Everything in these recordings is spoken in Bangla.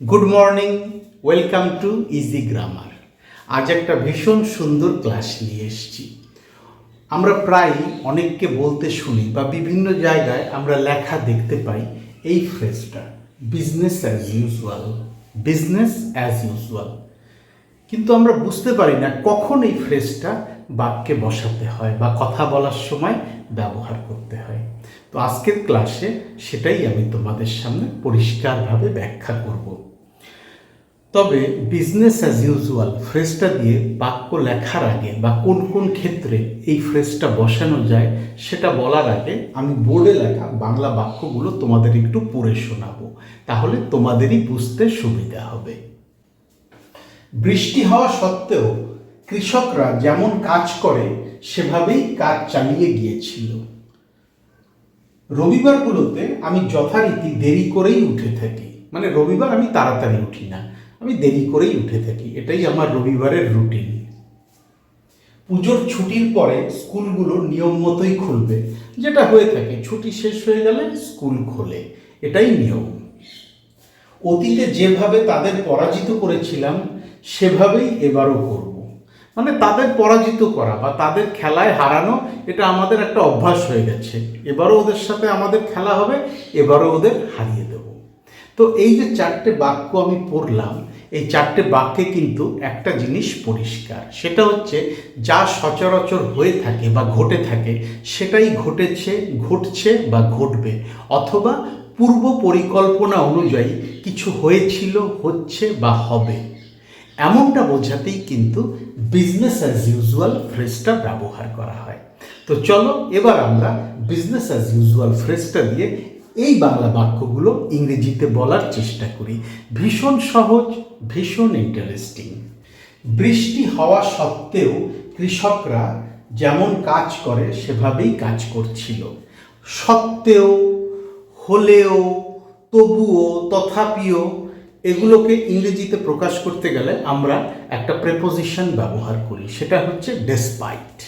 Good morning, welcome to easy grammar. আজ একটা ভীষণ সুন্দর ক্লাস নিয়ে এসেছি। আমরা প্রায় অনেককে বলতে শুনি বা বিভিন্ন জায়গায় আমরা লেখা দেখতে পাই এই ফ্রেজটা, business as usual. Business as usual, কিন্তু আমরা বুঝতে পারি না কখন এই ফ্রেজটা বাক্যে বসাতে হয় বা কথা বলার সময় ব্যবহার করতে হয়। তো আজকের ক্লাসে সেটাই আমি তোমাদের সামনে পরিষ্কারভাবে ব্যাখ্যা করব। তবে বিজনেস অ্যাজ ইউজুয়াল ফ্রেজটা দিয়ে বাক্য লেখার আগে বা কোন কোন ক্ষেত্রে এই ফ্রেজটা বসানো যায় সেটা বলার আগে আমি বোর্ডে লেখা বাংলা বাক্যগুলো তোমাদের একটু পড়ে শোনাবো, তাহলে তোমাদেরই বুঝতে সুবিধা হবে। বৃষ্টি হওয়া সত্ত্বেও কৃষকরা যেমন কাজ করে সেভাবেই কাজ চালিয়ে গিয়েছিল। রবিবারগুলোতে আমি যথারীতি দেরি করেই উঠে থাকি, মানে রবিবার আমি তাড়াতাড়ি উঠি না, আমি দেরি করেই উঠে থাকি, এটাই আমার রবিবারের রুটিন। পুজোর ছুটির পরে স্কুলগুলো নিয়ম মতোই খুলবে, যেটা হয়ে থাকে, ছুটি শেষ হয়ে গেলে স্কুল খোলে, এটাই নিয়ম। অতীতে যেভাবে তাদের পরাজিত করেছিলাম সেভাবেই এবারও করব। মানে তাদের পরাজিত করা বা তাদের খেলায় হারানো, এটা আমাদের একটা অভ্যাস হয়ে গেছে। এবারও ওদের সাথে আমাদের খেলা হবে, এবারও ওদের হারিয়ে দেব। তো এই যে চারটে বাক্য আমি পড়লাম, এই চারটে বাক্যে কিন্তু একটা জিনিস পরিষ্কার, সেটা হচ্ছে যা সচরাচর হয়ে থাকে বা ঘটে থাকে সেটাই ঘটেছে, ঘটছে বা ঘটবে, অথবা পূর্ব পরিকল্পনা অনুযায়ী কিছু হয়েছিল, হচ্ছে বা হবে, এমনটা বোঝাতেই কিন্তু বিজনেস অ্যাজ ইউজুয়াল ফ্রেজটা ব্যবহার করা হয়। তো চলো এবার আমরা বিজনেস অ্যাজ ইউজুয়াল ফ্রেজটা দিয়ে এই বাংলা বাক্যগুলো ইংরেজিতে বলার চেষ্টা করি। ভীষণ সহজ, ভীষণ ইন্টারেস্টিং। বৃষ্টি হওয়া সত্ত্বেও কৃষকরা যেমন কাজ করে সেভাবেই কাজ করছিল। সত্ত্বেও, হলেও, তবুও, তথাপিও, এগুলোকে ইংরেজিতে প্রকাশ করতে গেলে আমরা একটা প্রেপোজিশন ব্যবহার করি, সেটা হচ্ছে despite.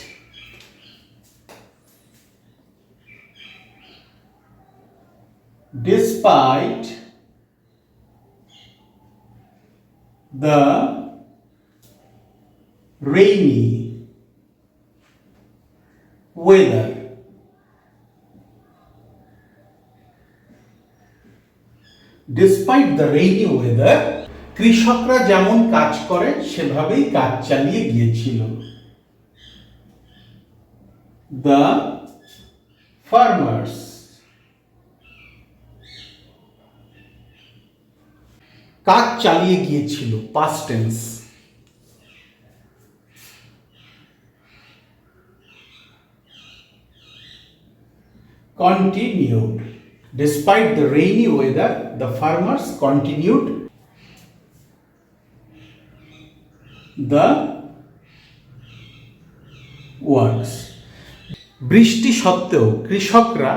Despite the rainy weather, despite the rainy weather, কৃষকরা যেমন কাজ করে সেভাবেই কাজ চালিয়ে গিয়েছিল। The farmers কাজ চালিয়ে গিয়েছিল, past tense। Continued. Despite the rainy weather, the farmers continued the works. বৃষ্টি সত্ত্বেও কৃষকরা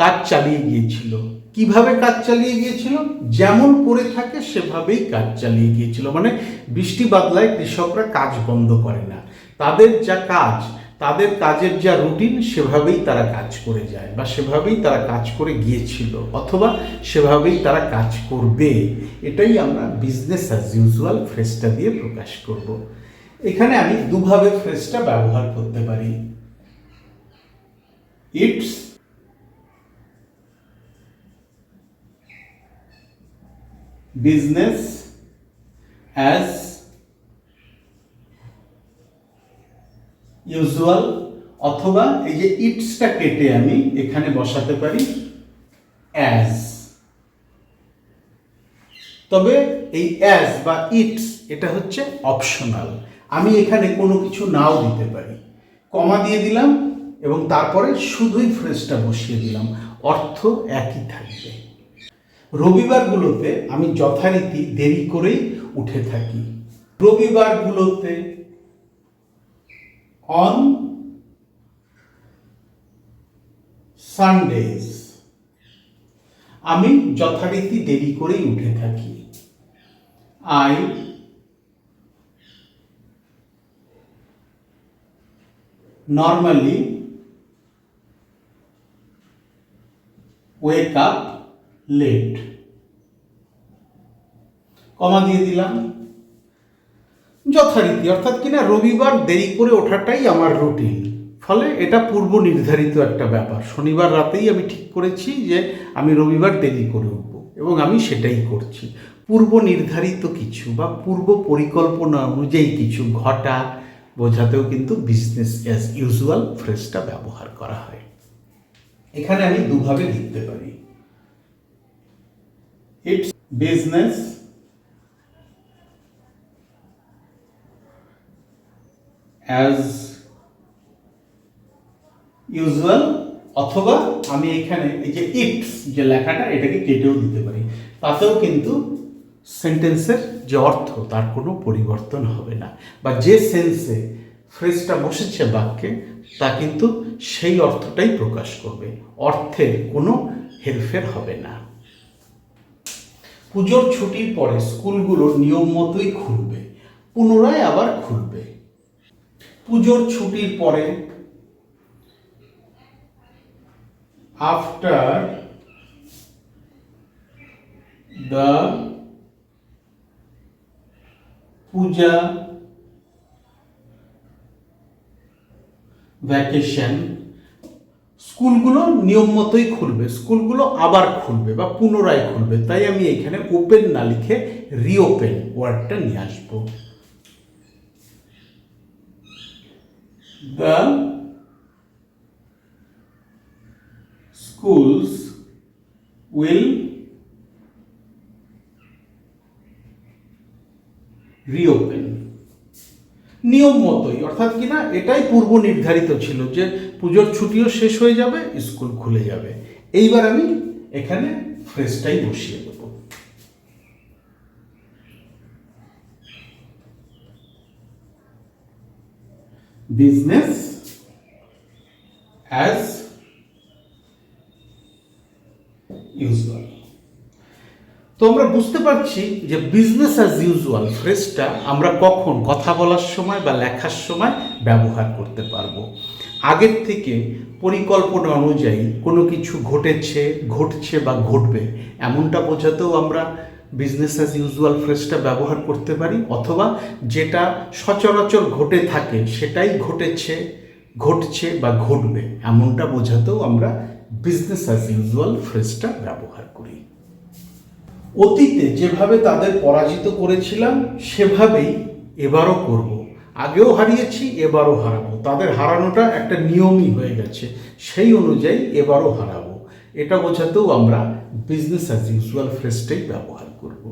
কাজ চালিয়ে গিয়েছিল। কিভাবে কাজ চালিয়ে গিয়েছিল? যেমন করে থাকে সেভাবেই কাজ চালিয়ে গিয়েছিল। মানে বৃষ্টি বাদলায় কৃষকরা কাজ বন্ধ করে না, তাদের যা কাজ, তাদের কাজের যা রুটিন সেভাবেই তারা কাজ করে যায়, বা সেভাবেই তারা কাজ করে গিয়েছিল, অথবা সেভাবেই তারা কাজ করবে। এটাই আমরা বিজনেস অ্যাজ ইউজুয়াল ফ্রেজটা দিয়ে প্রকাশ করব। এখানে আমি দুভাবে ফ্রেজটা ব্যবহার করতে পারি। It's business as usual, অথবা এই যে ইটসটা কেটে আমি এখানে বসাতে পারি অ্যাজ। তবে এই অ্যাজ বা ইটস এটা হচ্ছে অপশনাল, আমি এখানে কোনো কিছু নাও দিতে পারি, কমা দিয়ে দিলাম এবং তারপরে শুধুই ফ্রেজটা বসিয়ে দিলাম, অর্থ একই থাকবে। রবিবারগুলোতে আমি যথারীতি দেরি করেই উঠে থাকি। রবিবারগুলোতে, অন সানডেজ, আমি যথারীতি দেরি করেই উঠে থাকি। I normally wake up late. Comma দিয়ে দিলাম। যথারীতি, অর্থাৎ কিনা রবিবার দেরি করে ওঠাটাই আমার রুটিন, ফলে এটা পূর্ব নির্ধারিত একটা ব্যাপার। শনিবার রাতেই আমি ঠিক করেছি যে আমি রবিবার দেরি করে উঠব, এবং আমি সেটাই করছি। পূর্ব নির্ধারিত কিছু বা পূর্ব পরিকল্পনা অনুযায়ী কিছু ঘটা বোঝাতেও কিন্তু বিজনেস অ্যাজ ইউজুয়াল ফ্রেজটা ব্যবহার করা হয়। এখানে আমি দুভাবে লিখতে পারি, ইটস বিজনেস অ্যাজ ইউজুয়াল, অথবা আমি এখানে এই যে ইটস যে লেখাটা এটাকে কেটেও দিতে পারি, তাতেও কিন্তু সেন্টেন্সের যে অর্থ তার কোনো পরিবর্তন হবে না, বা যে সেন্সে ফ্রেজটা বসেছে বাক্যে তা কিন্তু সেই অর্থটাই প্রকাশ করবে, অর্থের কোনো হেরফের হবে না। পুজোর ছুটির পরে স্কুলগুলো নিয়ম মতোই খুলবে, পুনরায় আবার খুলবে। পুজোর ছুটির পরে, after the puja vacation, স্কুলগুলো নিয়ম মতোই খুলবে, স্কুলগুলো আবার খুলবে বা পুনরায় খুলবে। তাই আমি এখানে ওপেন না লিখে রিওপেন ওয়ার্ডটা নিয়ে আসবো। The schools will reopen, নিয়ম মতোই, অর্থাৎ কিনা এটাই পূর্ব নির্ধারিত ছিল যে পুজোর ছুটিও শেষ হয়ে যাবে, স্কুল খুলে যাবে। এইবার আমি এখানে ফ্রেজটাই বসিয়ে দেব। Business as usual. তো আমরা বুঝতে পারছি যে বিজনেস অ্যাজ ইউজুয়াল ফ্রেজটা আমরা কখন কথা বলার সময় বা লেখার সময় ব্যবহার করতে পারবো। আগের থেকে পরিকল্পনা অনুযায়ী কোনো কিছু ঘটেছে, ঘটছে বা ঘটবে এমনটা বোঝাতেও আমরা বিজনেস অ্যাজ ইউজুয়াল ফ্রেজটা ব্যবহার করতে পারি, অথবা যেটা সচরাচর ঘটে থাকে সেটাই ঘটেছে, ঘটছে বা ঘটবে এমনটা বোঝাতেও আমরা বিজনেস অ্যাজ ইউজুয়াল ফ্রেজটা ব্যবহার করি। অতীতে যেভাবে তাদের পরাজিত করেছিলাম সেভাবেই এবারও করব। আগেও হারিয়েছি, এবারও হারাবো। তাদের হারানোটা একটা নিয়মই হয়ে গেছে, সেই অনুযায়ী এবারও হারাবো। এটা বোঝাতেও আমরা বিজনেস অ্যাজ ইউজুয়াল ফ্রেজটাই ব্যবহার করব।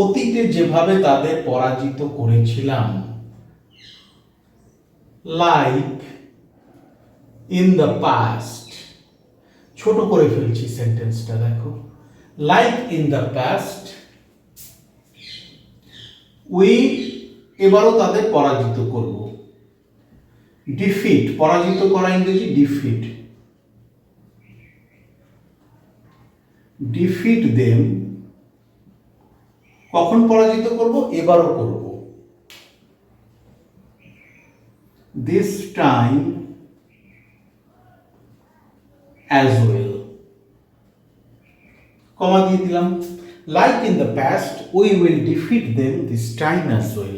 অতীতে যেভাবে তাদের পরাজিত করেছিলাম, লাইক ইন দ্য পাস্ট, ছোট করে ফেলছি সেন্টেন্সটা, দেখো, like in the past we, এবারও তাদের পরাজিত করব। ডিফিট, পরাজিত করা ইংরেজি ডিফিট, ডিফিট দেম, কখন পরাজিত করব, এবারও করব। দিস টাইম অ্যাজ ওয়েল, কমা দিয়ে দিলাম। Like in the past we will defeat them this time as well,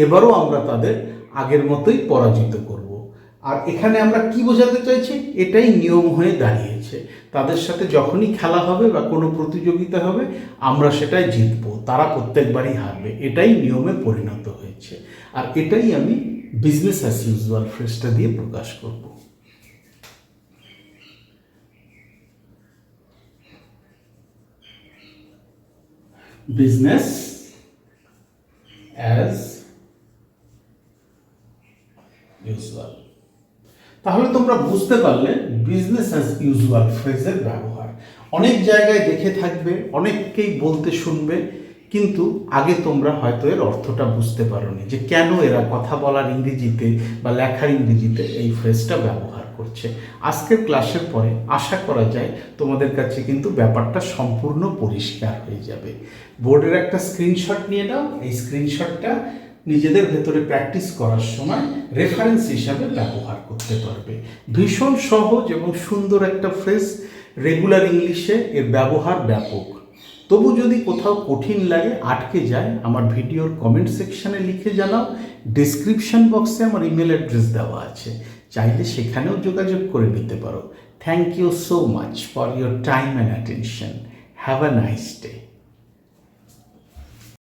এবারও আমরা তাদের আগের মতোই পরাজিত করব। আর এখানে আমরা কি বোঝাতে চাইছি, এটাই নিয়ম হয়ে দাঁড়িয়েছে। তাদের সাথে যখনই খেলা হবে বা কোনো প্রতিযোগিতা হবে আমরা সেটাই জিতবো, তারা প্রত্যেকবারই হারবে, এটাই নিয়মে পরিণত হয়েছে। আর এটাই আমি বিজনেস অ্যাজ ইউজুয়াল ফ্রেজটা দিয়ে প্রকাশ করব। Business as usual. তাহলে তোমরা বুঝতে পারলে বিজনেস অ্যাজ ইউজুয়াল ফ্রেজের ব্যবহার। অনেক জায়গায় দেখে থাকবে, অনেককেই বলতে শুনবে, কিন্তু আগে তোমরা হয়তো এর অর্থটা বুঝতে পারোনি যে কেন এরা কথা বলার ইংরেজিতে বা লেখার ইংরেজিতে এই ফ্রেজটা ব্যবহার করছে। আজকের ক্লাসের পরে আশা করা যায় তোমাদের কাছে কিন্তু ব্যাপারটা সম্পূর্ণ পরিষ্কার হয়ে যাবে। বোর্ডের একটা স্ক্রিনশট নিয়ে নাও, এই স্ক্রিনশটটা নিজেদের ভেতরে প্র্যাকটিস করার সময় রেফারেন্স হিসাবে ব্যবহার করতে পারবে। ভীষণ সহজ এবং সুন্দর একটা ফ্রেজ, রেগুলার ইংলিশে এর ব্যবহার ব্যাপক। তবু যদি কোথাও কঠিন লাগে, আটকে যায়, আমার ভিডিওর কমেন্ট সেকশনে লিখে জানাও। ডেসক্রিপশন বক্সে আমার ইমেল অ্যাড্রেস দেওয়া আছে, চাইলে সেখানেও যোগাযোগ করে নিতে পারো। Thank you so much for your time and attention. Have a nice day.